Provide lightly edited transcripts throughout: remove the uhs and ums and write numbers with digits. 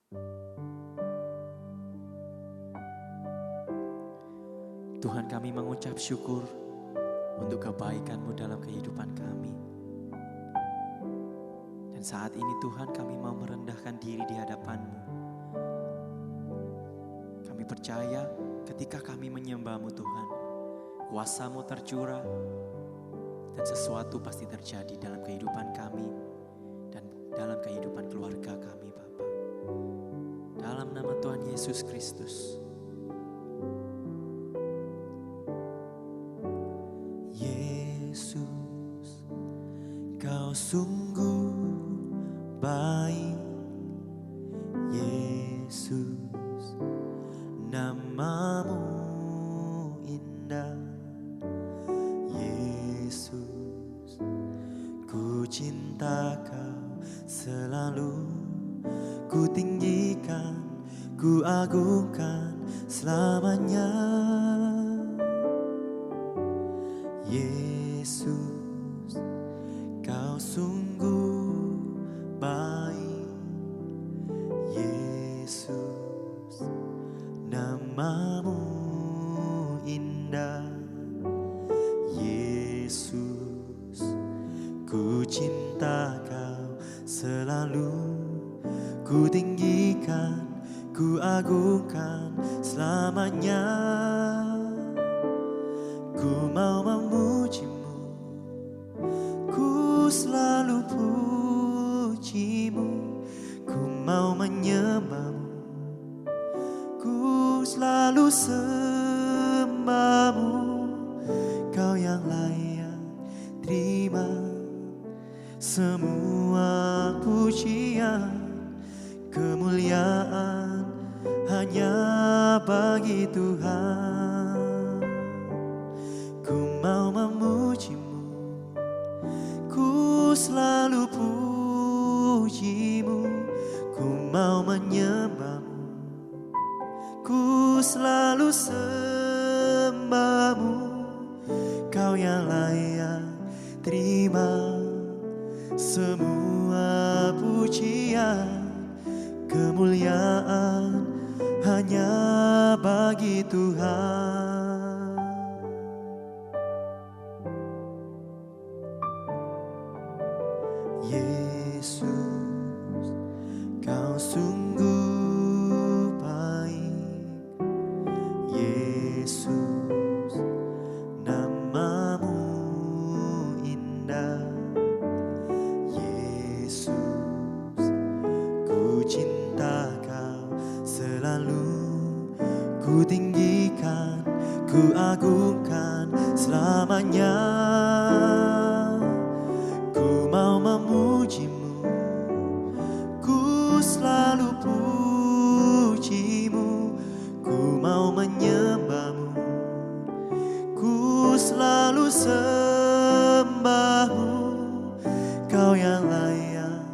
Tuhan, kami mengucap syukur untuk kebaikan-Mu dalam kehidupan kami. Dan saat ini Tuhan, kami mau merendahkan diri di hadapan-Mu. Kami percaya ketika kami menyembah-Mu Tuhan, kuasa-Mu tercurah dan sesuatu pasti terjadi dalam kehidupan kami dan dalam kehidupan keluarga kami Bapa. Dalam nama Tuhan Yesus Kristus. Yesus, Kau sungguh baik. Yesus, nama-Mu indah. Yesus, ku cinta Kau selalu. Ku tinggikan, ku agungkan selamanya. Yesus, Kau sungguh baik. Yesus, nama-Mu indah. Yesus, ku cinta Kau selalu. Ku tinggikan, ku agungkan selamanya. Ku mau memuji-Mu, ku selalu puji-Mu. Ku mau menyembah-Mu, ku selalu sembah-Mu. Kau yang layak terima semua pujian. Kemuliaan hanya bagi Tuhan. Ku mau memuji-Mu, ku selalu puji-Mu. Ku mau menyembah-Mu, ku selalu sembah-Mu. Kau yang layak terima semua pujian. Kemuliaan hanya bagi Tuhan. Yesus, Kau sungguh baik. Yesus, nama-Mu indah. Yesus, ku cinta Kau selalu. Ku tinggikan, ku agungkan selamanya. Ku mau memuji-Mu, ku selalu puji-Mu. Ku mau menyembah-Mu, ku selalu sembah-Mu. Kau yang layak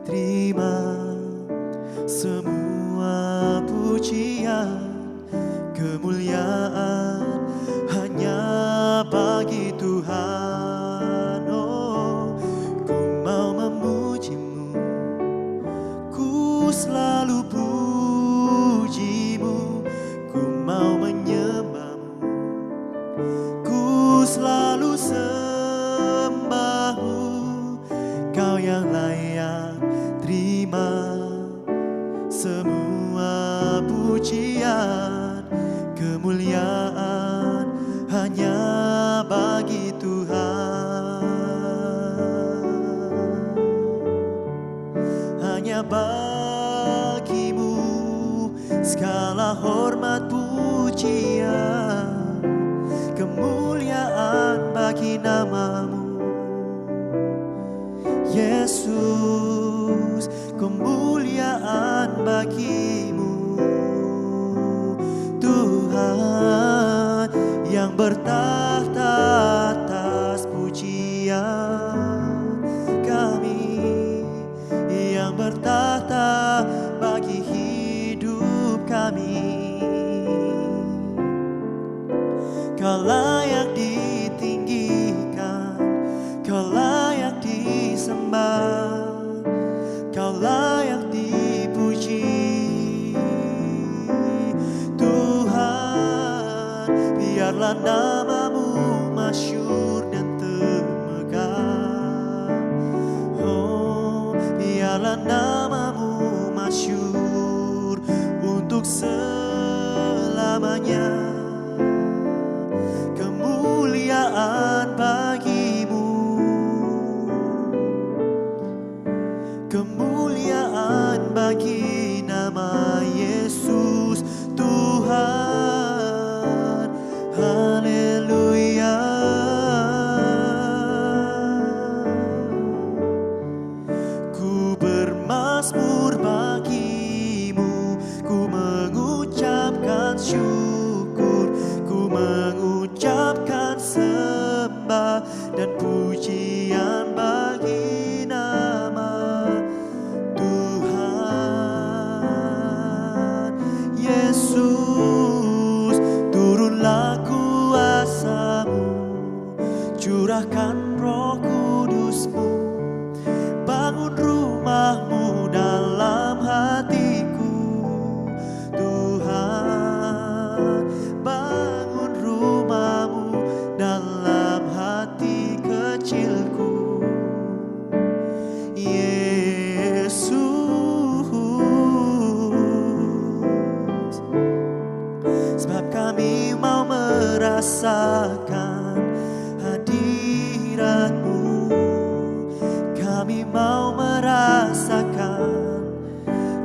terima semua pujian. Kemuliaan hanya bagi Tuhan. Oh, ku mau memuji-Mu, ku selalu puji-Mu. Ku mau menyembah-Mu, ku selalu sembah-Mu. Kau yang layak terima semua pujian. Kemuliaan hanya bagi Tuhan. Hanya bagi-Mu segala hormat pujian. Kemuliaan bagi nama-Mu. Yesus, kemuliaan bagi-Mu. Tuhan yang bertahta atas pujian kami, yang bertahta bagi hidup kami. Kau layak ditinggikan, Kau layak disembah, Kau layak dipuji. biarlah namamu masyhur dan termegah. Oh, biarlah namamu masyhur untuk selamanya. Kemuliaan bagimu, kemuliaan bagi nama Yesus Tuhan. Haleluya. Ku bermazmur bagimu, ku mengucapkan syukur, ku mengucapkan sembah dan pujian bagi nama Tuhan Yesus. Turunlah kuasa-Mu, curahkan Roh Kudus-Mu, bangun rumah-Mu dalam hatiku. Tuhan, bangun rumah-Mu dalam hati kecilku. Yesus, sebab kami mau merasakan hadirat-Mu, kami mau merasakan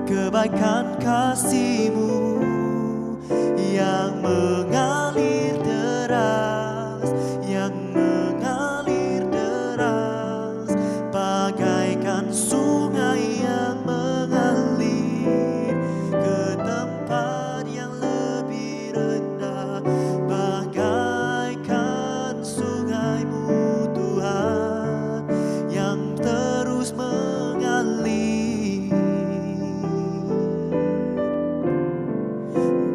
kebaikan kasih-Mu yang mengalir deras, yang mengalir deras, bagaikan sungai yang mengalir ke tempat yang lebih rendah, bagaikan sungai-Mu Tuhan yang terus mengalir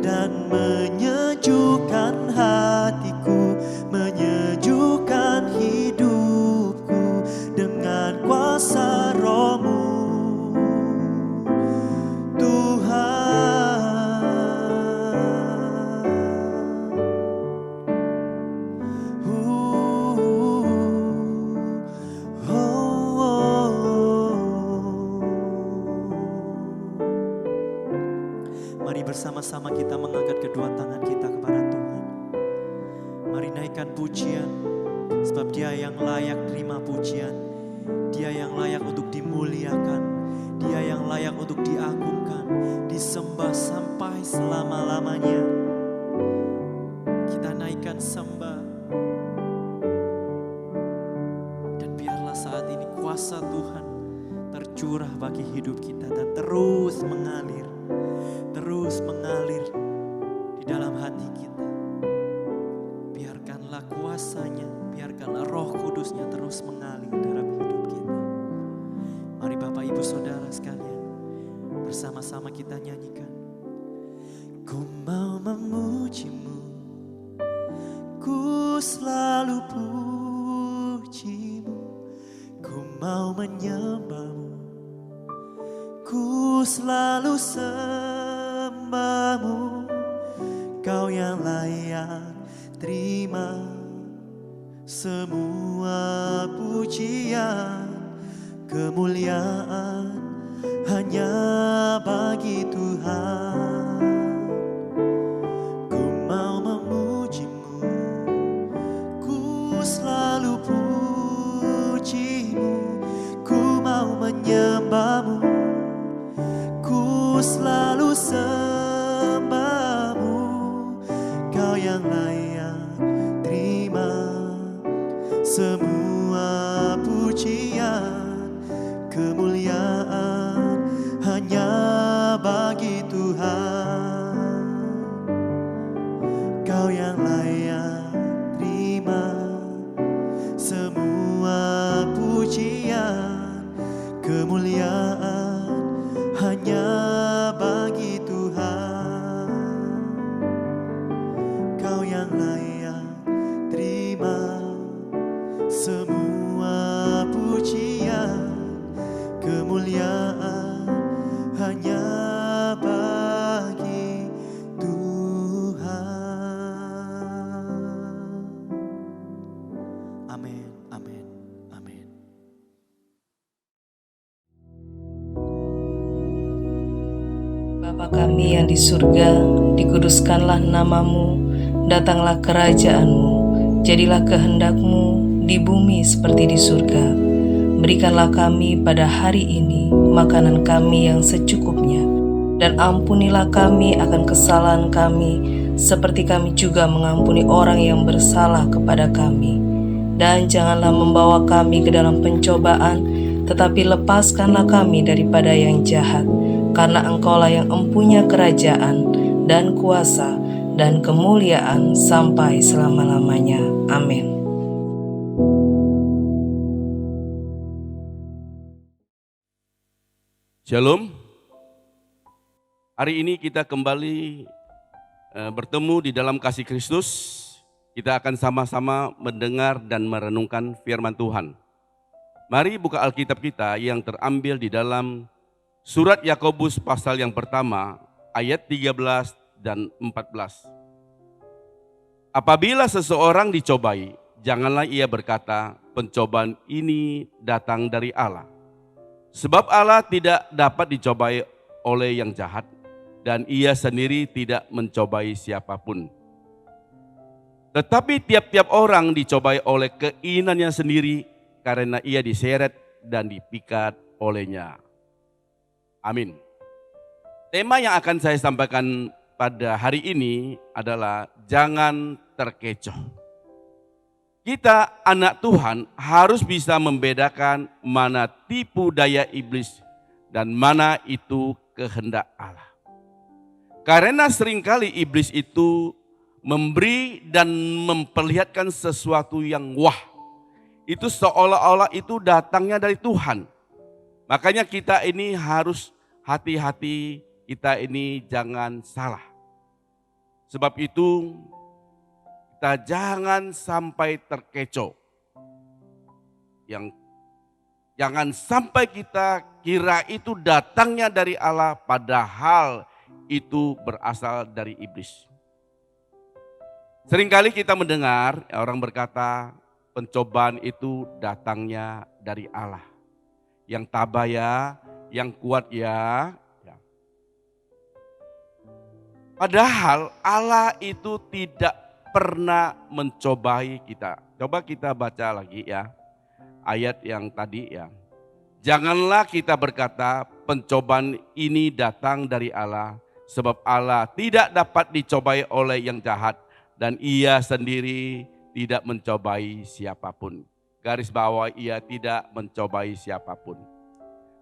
dan menyejukkan hatiku, menyejukkan hidupku dengan kuasa Roh-Mu Tuhan. Mari bersama-sama kita mengangkat kedua tangan kita kepada Tuhan. Mari naikkan pujian, sebab Dia yang layak terima pujian. Dia yang layak untuk dimuliakan, Dia yang layak untuk diagungkan, disembah sampai selama-lamanya. Kita naikkan sembah. Dan biarlah saat ini kuasa Tuhan tercurah bagi hidup kita dan terus mengalir di dalam hati kita. Biarkanlah kuasanya, biarkanlah Roh Kudusnya terus mengalir dalam hidup kita. Mari Bapak Ibu Saudara sekalian, bersama-sama kita nyanyikan. Ku mau memuji-Mu, ku selalu puji-Mu, ku mau menyembah-Mu, ku selalu sembah-Mu. Kau yang layak terima semua pujian, kemuliaan hanya bagi Tuhan. Ku mau memuji-Mu, ku selalu puji-Mu, ku mau menyembah-Mu, ku selalu sembah-Mu. Kau yang layak terima semua pujian, kemuliaan hanya bagi Tuhan. Kau yang layak terima semua pujian, kemuliaan hanya bagi Tuhan. Kau yang layak terima semua pujian, kemuliaan hanya bagi Tuhan. Bapa kami yang di surga, dikuduskanlah namamu, datanglah kerajaan-mu, jadilah kehendak-mu di bumi seperti di surga. Berikanlah kami pada hari ini makanan kami yang secukupnya, dan ampunilah kami akan kesalahan kami, seperti kami juga mengampuni orang yang bersalah kepada kami. Dan janganlah membawa kami ke dalam pencobaan, tetapi lepaskanlah kami daripada yang jahat, karena Engkaulah yang empunya kerajaan dan kuasa dan kemuliaan sampai selama-lamanya. Amin. Shalom. Hari ini kita kembali bertemu di dalam kasih Kristus. Kita akan sama-sama mendengar dan merenungkan firman Tuhan. Mari buka Alkitab kita yang terambil di dalam surat Yakobus pasal yang pertama, ayat 13 dan 14. Apabila seseorang dicobai, janganlah ia berkata, pencobaan ini datang dari Allah. Sebab Allah tidak dapat dicobai oleh yang jahat, dan ia sendiri tidak mencobai siapapun. Tetapi tiap-tiap orang dicobai oleh keinginannya sendiri, karena ia diseret dan dipikat olehnya. Amin. Tema yang akan saya sampaikan pada hari ini adalah jangan terkecoh. Kita anak Tuhan harus bisa membedakan mana tipu daya iblis dan mana itu kehendak Allah. Karena seringkali iblis itu memberi dan memperlihatkan sesuatu yang wah. Itu seolah-olah itu datangnya dari Tuhan. Makanya kita ini harus hati-hati, kita ini jangan salah. Sebab itu kita jangan sampai terkecoh. Jangan sampai kita kira itu datangnya dari Allah, padahal itu berasal dari iblis. Seringkali kita mendengar orang berkata pencobaan itu datangnya dari Allah. Yang tabah ya, yang kuat ya. Padahal Allah itu tidak pernah mencobai kita. Coba kita baca lagi ya, ayat yang tadi ya. Janganlah kita berkata pencobaan ini datang dari Allah, sebab Allah tidak dapat dicobai oleh yang jahat, dan ia sendiri tidak mencobai siapapun. Garis bawah, ia tidak mencobai siapapun.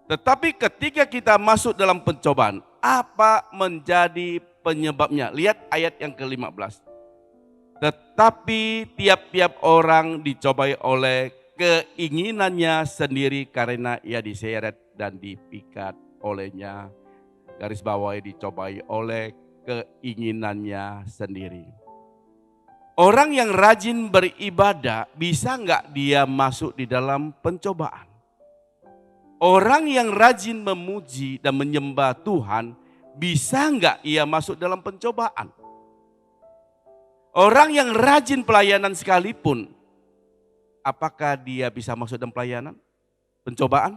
Tetapi ketika kita masuk dalam pencobaan, apa menjadi penyebabnya? Lihat ayat yang ke-15. Tetapi tiap-tiap orang dicobai oleh keinginannya sendiri, karena ia diseret dan dipikat olehnya. Garis bawah, dicobai oleh keinginannya sendiri. Orang yang rajin beribadah, bisa nggak dia masuk di dalam pencobaan? Orang yang rajin memuji dan menyembah Tuhan, bisa nggak ia masuk dalam pencobaan? Orang yang rajin pelayanan sekalipun, apakah dia bisa masuk dalam pelayanan? Pencobaan?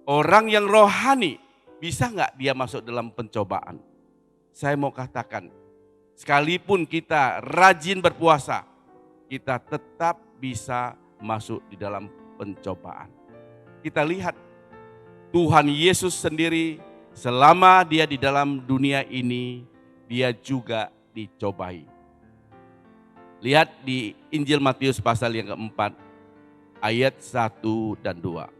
Orang yang rohani, bisa nggak dia masuk dalam pencobaan? Saya mau katakan, sekalipun kita rajin berpuasa, kita tetap bisa masuk di dalam pencobaan. Kita lihat Tuhan Yesus sendiri selama dia di dalam dunia ini, dia juga dicobai. Lihat di Injil Matius pasal yang keempat, ayat 1 dan 2.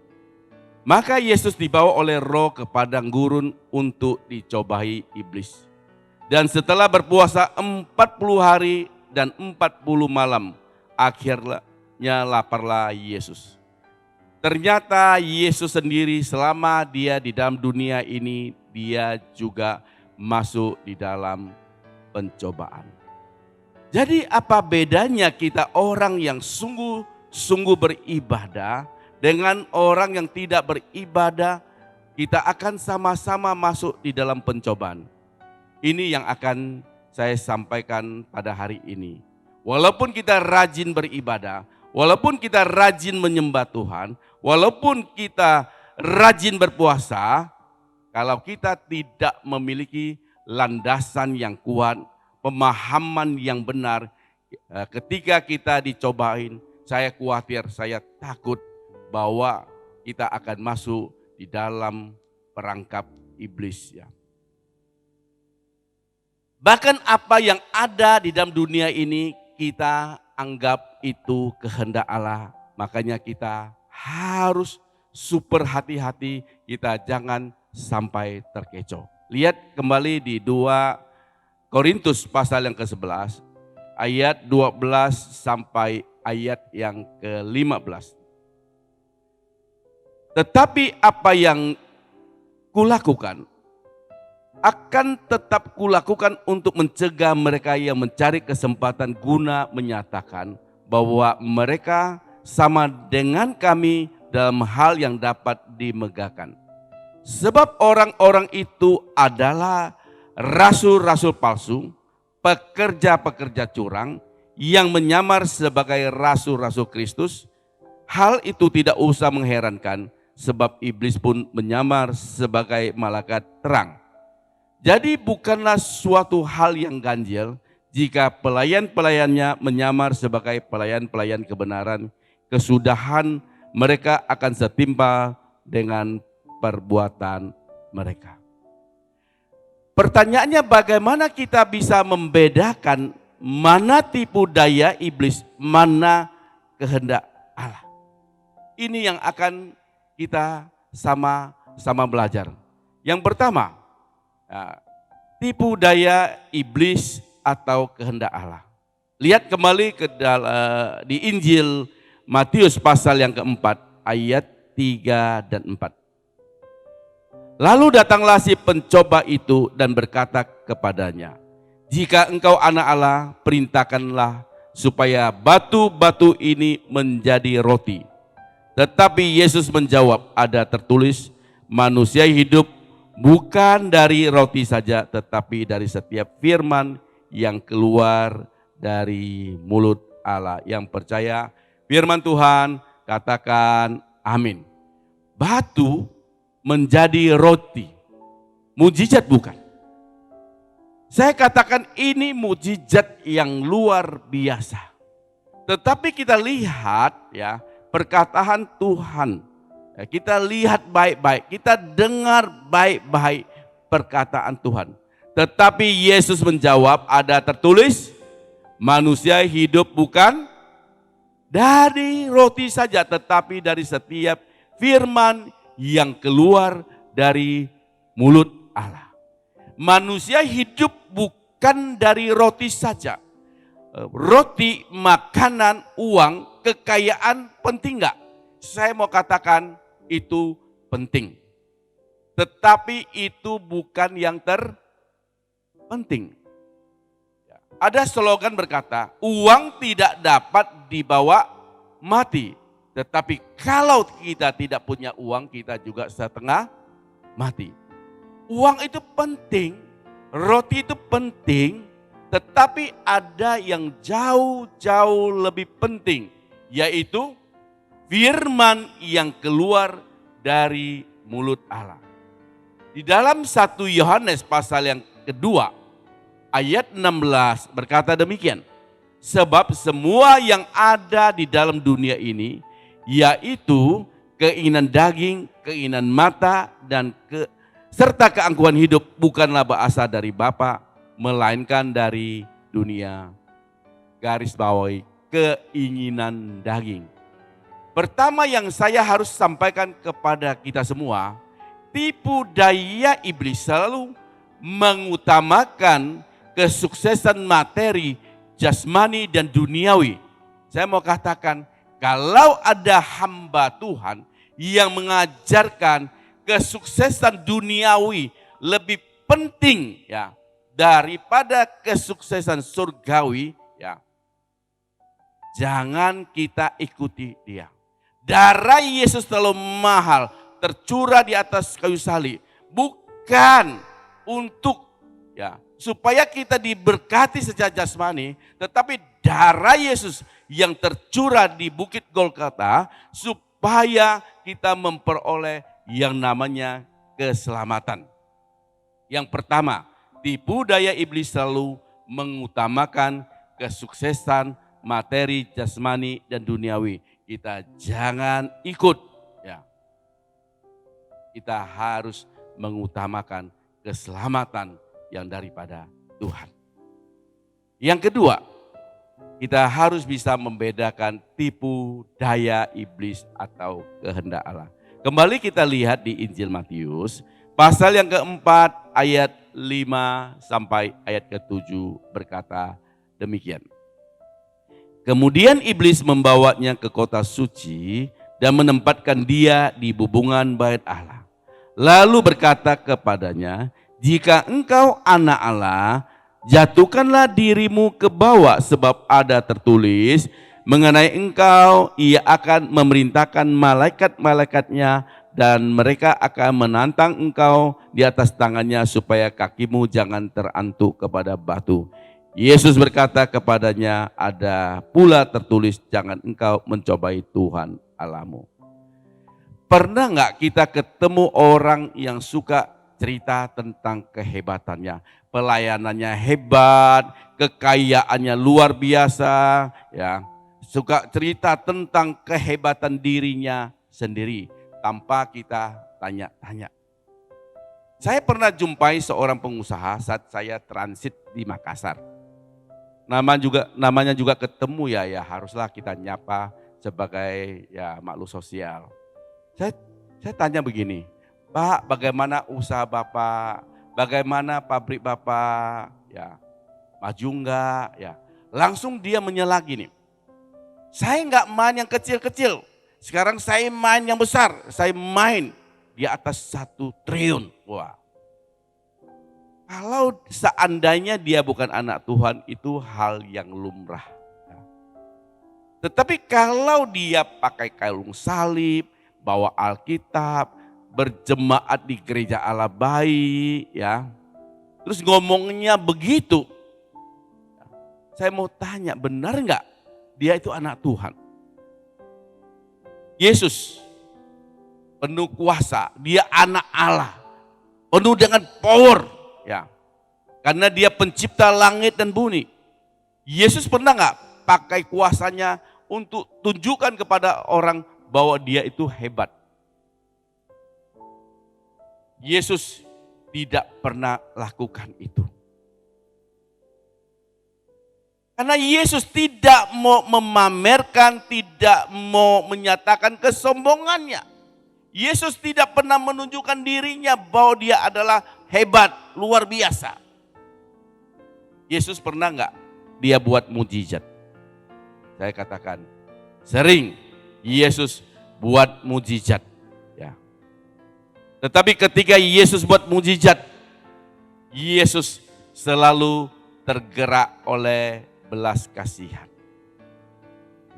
Maka Yesus dibawa oleh Roh ke padang gurun untuk dicobai iblis. Dan setelah berpuasa 40 hari dan 40 malam, akhirnya laparlah Yesus. Ternyata Yesus sendiri selama dia di dalam dunia ini, dia juga masuk di dalam pencobaan. Jadi apa bedanya kita orang yang sungguh-sungguh beribadah dengan orang yang tidak beribadah? Kita akan sama-sama masuk di dalam pencobaan. Ini yang akan saya sampaikan pada hari ini. Walaupun kita rajin beribadah, walaupun kita rajin menyembah Tuhan, walaupun kita rajin berpuasa, Kalau kita tidak memiliki landasan yang kuat, pemahaman yang benar, ketika kita dicobain, saya khawatir, saya takut bahwa kita akan masuk di dalam perangkap iblis. Ya. Bahkan apa yang ada di dalam dunia ini kita anggap itu kehendak Allah. Makanya kita harus super hati-hati, kita jangan sampai terkecoh. Lihat kembali di 2 Korintus pasal yang ke-11, ayat 12 sampai ayat yang ke-15. Tetapi apa yang kulakukan, akan tetap kulakukan untuk mencegah mereka yang mencari kesempatan guna menyatakan bahwa mereka sama dengan kami dalam hal yang dapat dimegahkan. Sebab orang-orang itu adalah rasul-rasul palsu, pekerja-pekerja curang yang menyamar sebagai rasul-rasul Kristus. Hal itu tidak usah mengherankan sebab iblis pun menyamar sebagai malaikat terang. Jadi bukanlah suatu hal yang ganjil jika pelayan-pelayannya menyamar sebagai pelayan-pelayan kebenaran. Kesudahan mereka akan setimpal dengan perbuatan mereka. Pertanyaannya, bagaimana kita bisa membedakan mana tipu daya iblis, mana kehendak Allah? Ini yang akan kita sama-sama belajar. Yang pertama, tipu daya iblis atau kehendak Allah. Lihat kembali di Injil Matius pasal yang keempat, ayat 3 dan 4. Lalu datanglah si pencoba itu dan berkata kepadanya, jika engkau anak Allah, perintahkanlah supaya batu-batu ini menjadi roti. Tetapi Yesus menjawab, ada tertulis, manusia hidup bukan dari roti saja, tetapi dari setiap firman yang keluar dari mulut Allah. Yang percaya firman Tuhan, katakan amin. Batu menjadi roti, mujizat bukan? Saya katakan ini mujizat yang luar biasa. Tetapi kita lihat ya perkataan Tuhan. Ya, kita lihat baik-baik, kita dengar baik-baik perkataan Tuhan. Tetapi Yesus menjawab, ada tertulis, manusia hidup bukan dari roti saja, tetapi dari setiap firman yang keluar dari mulut Allah. Manusia hidup bukan dari roti saja. Roti, makanan, uang, kekayaan penting enggak? Saya mau katakan itu penting. Tetapi itu bukan yang terpenting. Ada slogan berkata, uang tidak dapat dibawa mati. Tetapi kalau kita tidak punya uang, kita juga setengah mati. Uang itu penting, roti itu penting, tetapi ada yang jauh-jauh lebih penting, yaitu firman yang keluar dari mulut Allah. Di dalam 1 Yohanes pasal yang kedua, ayat 16 berkata demikian. Sebab semua yang ada di dalam dunia ini, yaitu keinginan daging, keinginan mata, dan serta keangkuhan hidup bukanlah berasal dari Bapa, melainkan dari dunia. Garis bawahi, keinginan daging. Pertama yang saya harus sampaikan kepada kita semua, tipu daya iblis selalu mengutamakan kesuksesan materi, jasmani dan duniawi. Saya mau katakan, kalau ada hamba Tuhan yang mengajarkan kesuksesan duniawi lebih penting ya daripada kesuksesan surgawi, ya jangan kita ikuti dia. Darah Yesus terlalu mahal, tercurah di atas kayu salib, bukan untuk ya supaya kita diberkati secara jasmani, tetapi darah Yesus yang tercurah di Bukit Golgota supaya kita memperoleh yang namanya keselamatan. Yang pertama, tipu daya iblis selalu mengutamakan kesuksesan materi, jasmani, dan duniawi. Kita jangan ikut. Ya. Kita harus mengutamakan keselamatan yang daripada Tuhan. Yang kedua, kita harus bisa membedakan tipu daya iblis atau kehendak Allah. Kembali kita lihat di Injil Matius, pasal yang keempat ayat 5 sampai ayat ke-7 berkata demikian. Kemudian iblis membawanya ke kota suci dan menempatkan dia di bubungan bait Allah. Lalu berkata kepadanya, jika engkau anak Allah, jatuhkanlah dirimu ke bawah, sebab ada tertulis, mengenai engkau ia akan memerintahkan malaikat-malaikatnya dan mereka akan menantang engkau di atas tangannya supaya kakimu jangan terantuk kepada batu. Yesus berkata kepadanya, ada pula tertulis, jangan engkau mencobai Tuhan Allahmu. Pernah nggak kita ketemu orang yang suka cerita tentang kehebatannya, pelayanannya hebat, kekayaannya luar biasa, ya, suka cerita tentang kehebatan dirinya sendiri tanpa kita tanya-tanya. Saya pernah jumpai seorang pengusaha saat saya transit di Makassar. Namanya juga ketemu ya haruslah kita nyapa sebagai ya makhluk sosial. Saya tanya begini, Pak, bagaimana usaha Bapak? Bagaimana pabrik Bapak? Ya, maju enggak? Ya, langsung dia menyela gini. Saya enggak main yang kecil-kecil. Sekarang saya main yang besar. Saya main di atas 1 triliun. Wah. Kalau seandainya dia bukan anak Tuhan, itu hal yang lumrah. Tetapi kalau dia pakai kalung salib, bawa Alkitab, berjemaat di gereja Allah baik, ya. Terus ngomongnya begitu. Saya mau tanya, benar nggak dia itu anak Tuhan? Yesus penuh kuasa, dia anak Allah, penuh dengan power, ya. Karena dia pencipta langit dan bumi. Yesus pernah nggak pakai kuasanya untuk tunjukkan kepada orang bahwa dia itu hebat? Yesus tidak pernah lakukan itu. Karena Yesus tidak mau memamerkan, tidak mau menyatakan kesombongannya. Yesus tidak pernah menunjukkan dirinya bahwa dia adalah hebat, luar biasa. Yesus pernah enggak dia buat mujizat? Saya katakan, sering Yesus buat mujizat. Ya. Tetapi ketika Yesus buat mujizat, Yesus selalu tergerak oleh belas kasihan.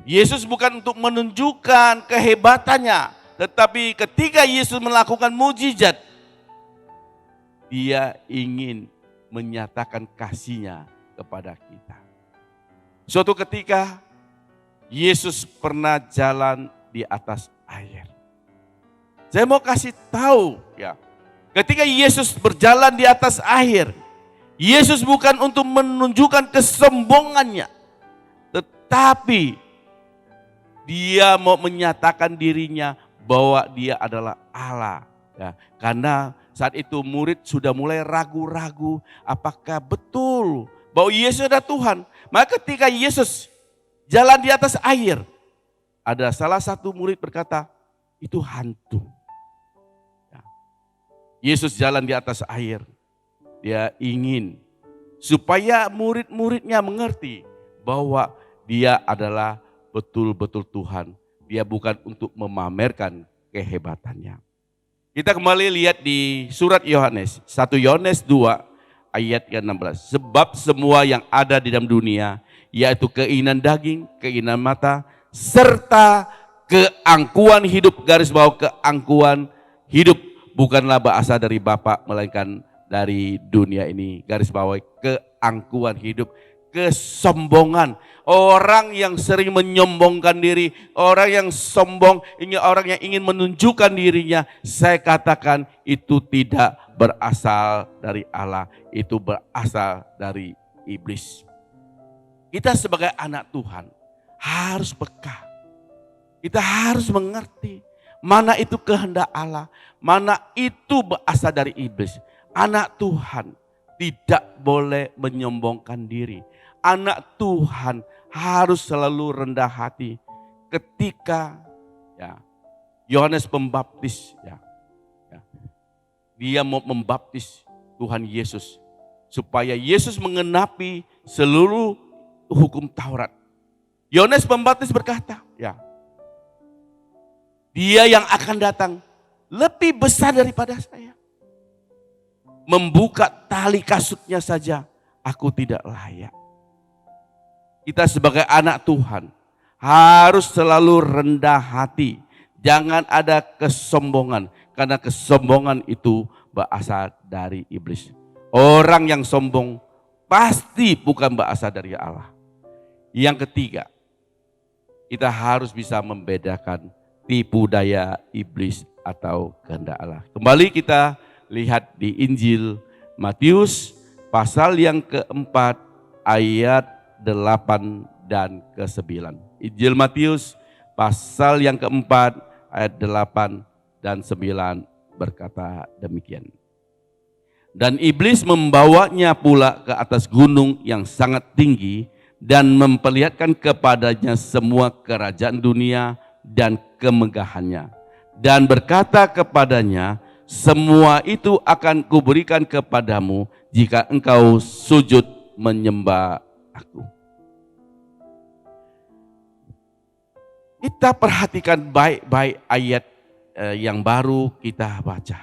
Yesus bukan untuk menunjukkan kehebatannya, tetapi ketika Yesus melakukan mujizat, dia ingin menyatakan kasihnya kepada kita. Suatu ketika Yesus pernah jalan di atas air. Saya mau kasih tahu ya, ketika Yesus berjalan di atas air, Yesus bukan untuk menunjukkan kesombongannya, tetapi dia mau menyatakan dirinya bahwa dia adalah Allah. Ya, karena saat itu murid sudah mulai ragu-ragu apakah betul bahwa Yesus adalah Tuhan. Maka ketika Yesus jalan di atas air, ada salah satu murid berkata, itu hantu. Ya. Yesus jalan di atas air. Dia ingin supaya murid-muridnya mengerti bahwa dia adalah betul-betul Tuhan. Dia bukan untuk memamerkan kehebatannya. Kita kembali lihat di surat Yohanes, 1 Yohanes 2 ayat ke-16. Sebab semua yang ada di dalam dunia, yaitu keinginan daging, keinginan mata, serta keangkuhan hidup, garis bawah keangkuhan hidup, bukanlah berasal dari Bapa, melainkan dari dunia ini. Garis bawah keangkuhan hidup kesombongan. Orang yang sering menyombongkan diri, orang yang sombong, orang yang ingin menunjukkan dirinya, saya katakan itu tidak berasal dari Allah, itu berasal dari iblis. Kita sebagai anak Tuhan harus peka. Kita harus mengerti mana itu kehendak Allah, mana itu berasal dari iblis. Anak Tuhan tidak boleh menyombongkan diri. Anak Tuhan harus selalu rendah hati. Ketika Yohanes Pembaptis dia mau membaptis Tuhan Yesus supaya Yesus mengenapi seluruh hukum Taurat. Yohanes Pembaptis berkata, dia yang akan datang lebih besar daripada saya. Membuka tali kasutnya saja aku tidak layak. Kita sebagai anak Tuhan harus selalu rendah hati. Jangan ada kesombongan. Karena kesombongan itu berasal dari iblis. Orang yang sombong pasti bukan berasal dari Allah. Yang ketiga, kita harus bisa membedakan tipu daya iblis atau kehendak Allah. Kembali kita lihat di Injil Matius pasal yang keempat ayat 8 dan ke-9. Injil Matius pasal yang keempat ayat 8 dan 9 berkata demikian. Dan iblis membawanya pula ke atas gunung yang sangat tinggi dan memperlihatkan kepadanya semua kerajaan dunia dan kemegahannya. Dan berkata kepadanya, semua itu akan kuberikan kepadamu jika engkau sujud menyembah aku. Kita perhatikan baik-baik ayat yang baru kita baca.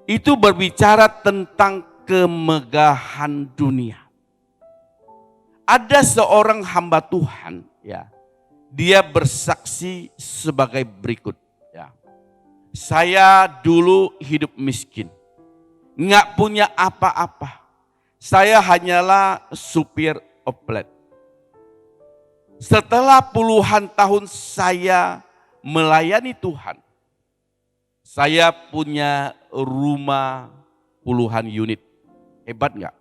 Itu berbicara tentang kemegahan dunia. Ada seorang hamba Tuhan, dia bersaksi sebagai berikut. Saya dulu hidup miskin, nggak punya apa-apa. Saya hanyalah supir oplet. Setelah puluhan tahun saya melayani Tuhan, saya punya rumah puluhan unit. Hebat nggak?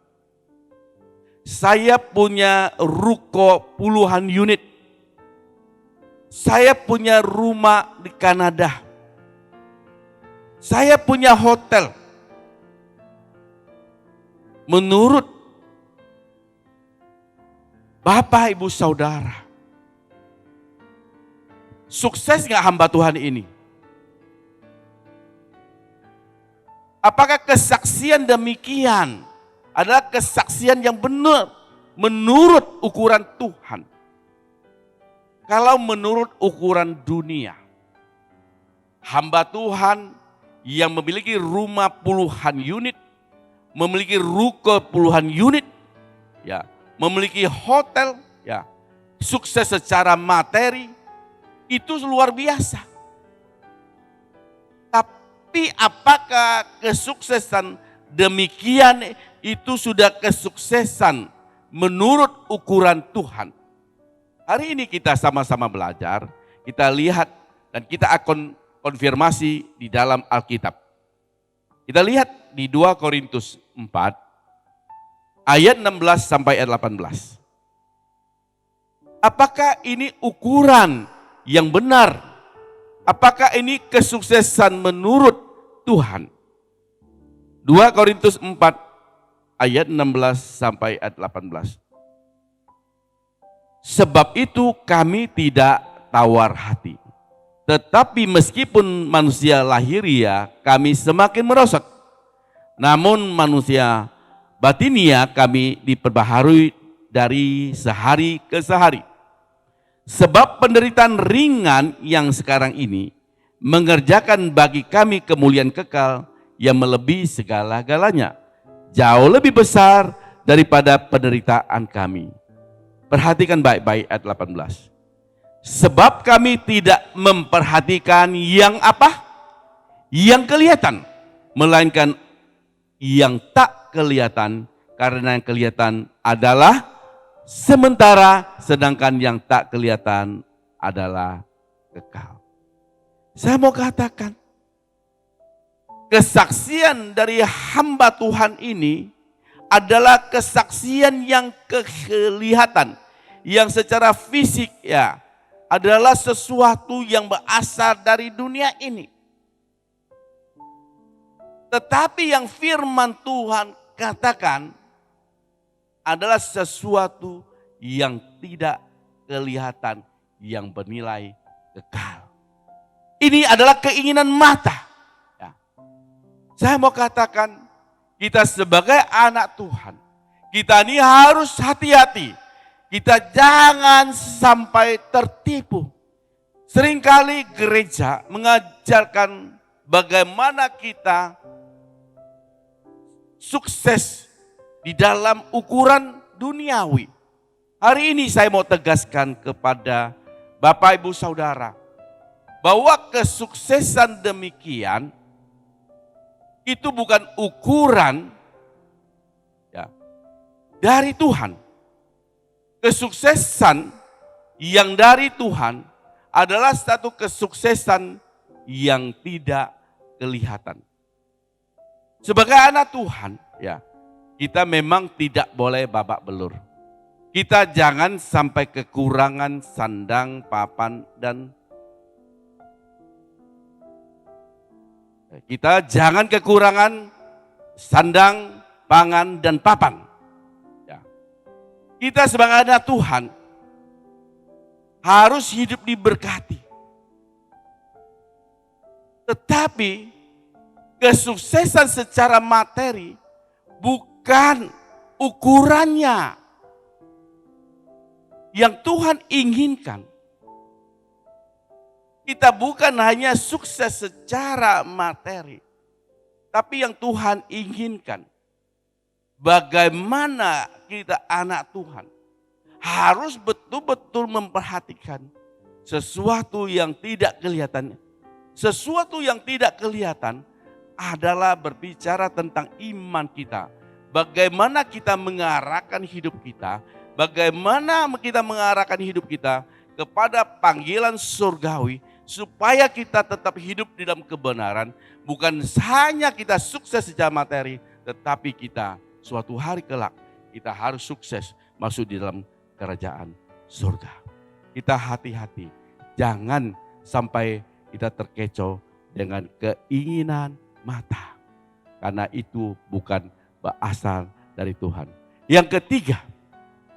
Saya punya ruko puluhan unit. Saya punya rumah di Kanada. Saya punya hotel. Menurut Bapak, Ibu, Saudara, sukses nggak hamba Tuhan ini? Apakah kesaksian demikian adalah kesaksian yang benar menurut ukuran Tuhan? Kalau menurut ukuran dunia, hamba Tuhan yang memiliki rumah puluhan unit, memiliki ruko puluhan unit, memiliki hotel, sukses secara materi, itu luar biasa. Tapi apakah kesuksesan demikian itu sudah kesuksesan menurut ukuran Tuhan? Hari ini kita sama-sama belajar, kita lihat dan kita akan konfirmasi di dalam Alkitab. Kita lihat di 2 Korintus 4 ayat 16 sampai ayat 18. Apakah ini ukuran yang benar? Apakah ini kesuksesan menurut Tuhan? 2 Korintus 4 ayat 16 sampai ayat 18. Sebab itu kami tidak tawar hati. Tetapi meskipun manusia lahiria kami semakin merosot. Namun manusia batinia kami diperbaharui dari sehari ke sehari. Sebab penderitaan ringan yang sekarang ini mengerjakan bagi kami kemuliaan kekal yang melebihi segala-galanya. Jauh lebih besar daripada penderitaan kami. Perhatikan baik-baik ayat 18. Sebab kami tidak memperhatikan yang apa? Yang kelihatan. Melainkan yang tak kelihatan. Karena yang kelihatan adalah sementara, sedangkan yang tak kelihatan adalah kekal. Saya mau katakan, kesaksian dari hamba Tuhan ini adalah kesaksian yang kelihatan, yang secara fisik ya adalah sesuatu yang berasal dari dunia ini. Tetapi yang firman Tuhan katakan adalah sesuatu yang tidak kelihatan, yang bernilai kekal. Ini adalah keinginan mata. Ya. Saya mau katakan, kita sebagai anak Tuhan, kita ini harus hati-hati. Kita jangan sampai tertipu. Seringkali gereja mengajarkan bagaimana kita sukses di dalam ukuran duniawi. Hari ini saya mau tegaskan kepada Bapak Ibu Saudara bahwa kesuksesan demikian itu bukan ukuran ya, dari Tuhan. Kesuksesan yang dari Tuhan adalah satu kesuksesan yang tidak kelihatan. Sebagai anak Tuhan, ya, kita memang tidak boleh babak belur. Kita jangan sampai kekurangan sandang, papan, dan kita jangan kekurangan sandang, pangan, dan papan. Ya. Kita sebagai anak Tuhan harus hidup diberkati. Tetapi kesuksesan secara materi bukan ukurannya yang Tuhan inginkan. Kita bukan hanya sukses secara materi, tapi yang Tuhan inginkan, bagaimana kita anak Tuhan harus betul-betul memperhatikan sesuatu yang tidak kelihatan. Sesuatu yang tidak kelihatan adalah berbicara tentang iman kita. Bagaimana kita mengarahkan hidup kita, bagaimana kita mengarahkan hidup kita kepada panggilan surgawi, supaya kita tetap hidup di dalam kebenaran. Bukan hanya kita sukses secara materi, tetapi kita suatu hari kelak, kita harus sukses masuk di dalam kerajaan surga. Kita hati-hati, jangan sampai kita terkecoh dengan keinginan mata. Karena itu bukan berasal dari Tuhan. Yang ketiga,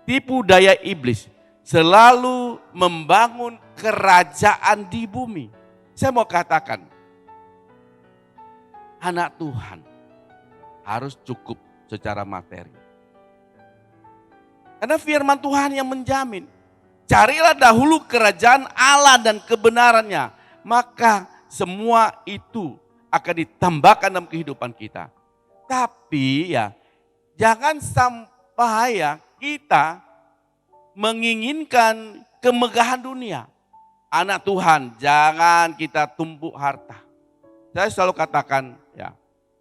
tipu daya iblis selalu membangun kerajaan di bumi. Saya mau katakan, anak Tuhan harus cukup secara materi. Karena firman Tuhan yang menjamin, carilah dahulu kerajaan Allah dan kebenarannya, maka semua itu akan ditambahkan dalam kehidupan kita. Tapi ya, jangan sampai ya kita menginginkan kemegahan dunia. Anak Tuhan, jangan kita tumpuk harta. Saya selalu katakan ya,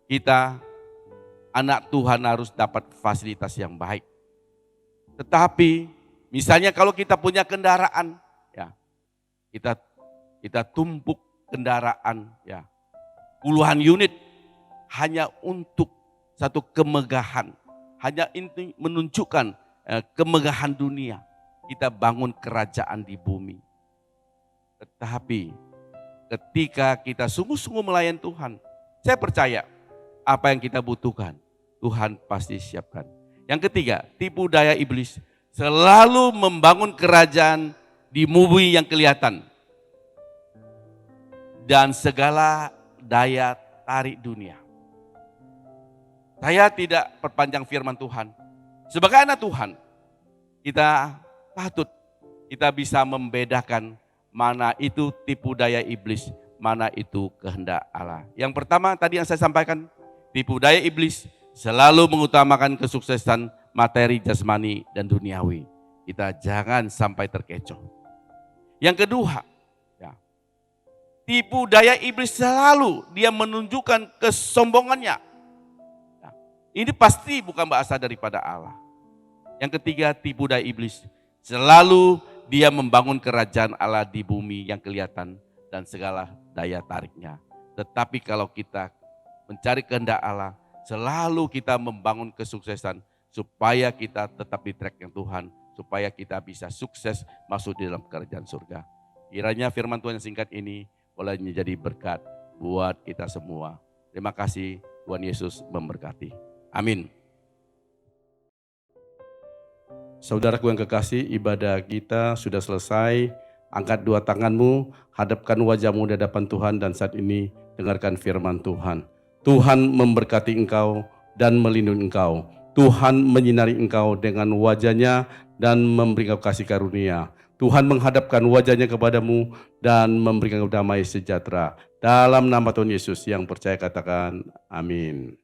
kita anak Tuhan harus dapat fasilitas yang baik. Tetapi misalnya kalau kita punya kendaraan, ya kita tumpuk kendaraan ya puluhan unit hanya untuk satu kemegahan, hanya menunjukkan kemegahan dunia. Kita bangun kerajaan di bumi. Tetapi ketika kita sungguh-sungguh melayan Tuhan, saya percaya apa yang kita butuhkan Tuhan pasti siapkan. Yang ketiga, tipu daya iblis selalu membangun kerajaan di bumi yang kelihatan dan segala daya tarik dunia. Saya tidak perpanjang firman Tuhan. Sebagai anak Tuhan, kita patut kita bisa membedakan mana itu tipu daya iblis, mana itu kehendak Allah. Yang pertama tadi yang saya sampaikan, tipu daya iblis selalu mengutamakan kesuksesan materi, jasmani, dan duniawi. Kita jangan sampai terkecoh. Yang kedua, ya, tipu daya iblis selalu dia menunjukkan kesombongannya. Ya, ini pasti bukan berasal daripada Allah. Yang ketiga, tipu daya iblis. Selalu dia membangun kerajaan Allah di bumi yang kelihatan dan segala daya tariknya. Tetapi kalau kita mencari kehendak Allah, selalu kita membangun kesuksesan supaya kita tetap di track yang Tuhan, supaya kita bisa sukses masuk di dalam kerajaan surga. Kiranya firman Tuhan yang singkat ini boleh menjadi berkat buat kita semua. Terima kasih, Tuhan Yesus memberkati. Amin. Saudaraku yang kekasih, ibadah kita sudah selesai. Angkat dua tanganmu, hadapkan wajahmu di hadapan Tuhan dan saat ini dengarkan firman Tuhan. Tuhan memberkati engkau dan melindungi engkau. Tuhan menyinari engkau dengan wajahnya dan memberi engkau kasih karunia. Tuhan menghadapkan wajahnya kepadamu dan memberi engkau damai sejahtera. Dalam nama Tuhan Yesus yang percaya katakan amin.